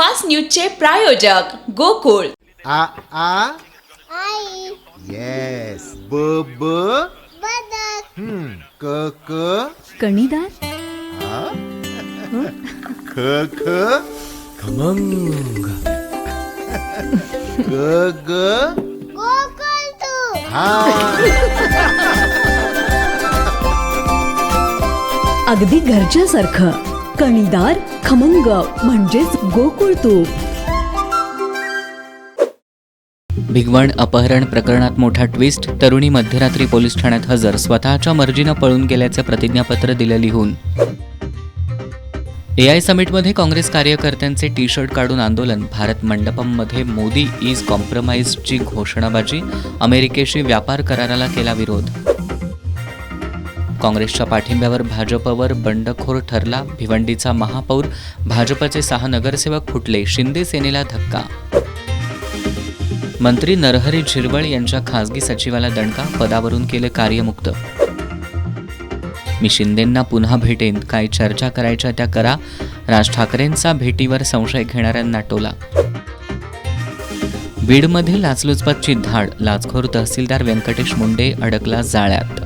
Superfast न्यूजचे प्रायोजक गोकुळ. आ आ आई yes ब ब बदक क क कणीदार, ख ख खमंग, ग ग गोकुळ तू हा अगदी घरच्यासारखं. कणीदार, खमंग म्हणजेच गोकुळ तूप. भिगवण अपहरण प्रकरणात मोठा ट्विस्ट. तरुणी मध्यरात्री पोलीस ठाण्यात हजर. स्वतःच्या मर्जीनं पळून गेल्याचे प्रतिज्ञापत्र दिलं लिहून. AI समिटमध्ये काँग्रेस कार्यकर्त्यांचे टी शर्ट काढून आंदोलन. भारत मंडपममध्ये मोदी इज कॉम्प्रोमाइजची घोषणाबाजी. अमेरिकेशी व्यापार कराराला केला विरोध. काँग्रेसच्या पाठिंब्यावर भाजपवर बंडखोर ठरला. भिवंडीचा महापौर. भाजपचे 6 नगरसेवक फुटले. शिंदे सेनेला धक्का. मंत्री नरहरी झिरवळ यांच्या खासगी सचिवाला दणका. पदावरून केले कार्यमुक्त. मी शिंदेंना पुन्हा भेटेन. काय चर्चा करायच्या त्या करा. राज ठाकरेंचा भेटीवर संशय घेणाऱ्यांना टोला. बीडमध्ये लाचलुचपतची धाड. लाचखोर तहसीलदार व्यंकटेश मुंडे अडकला जाळ्यात.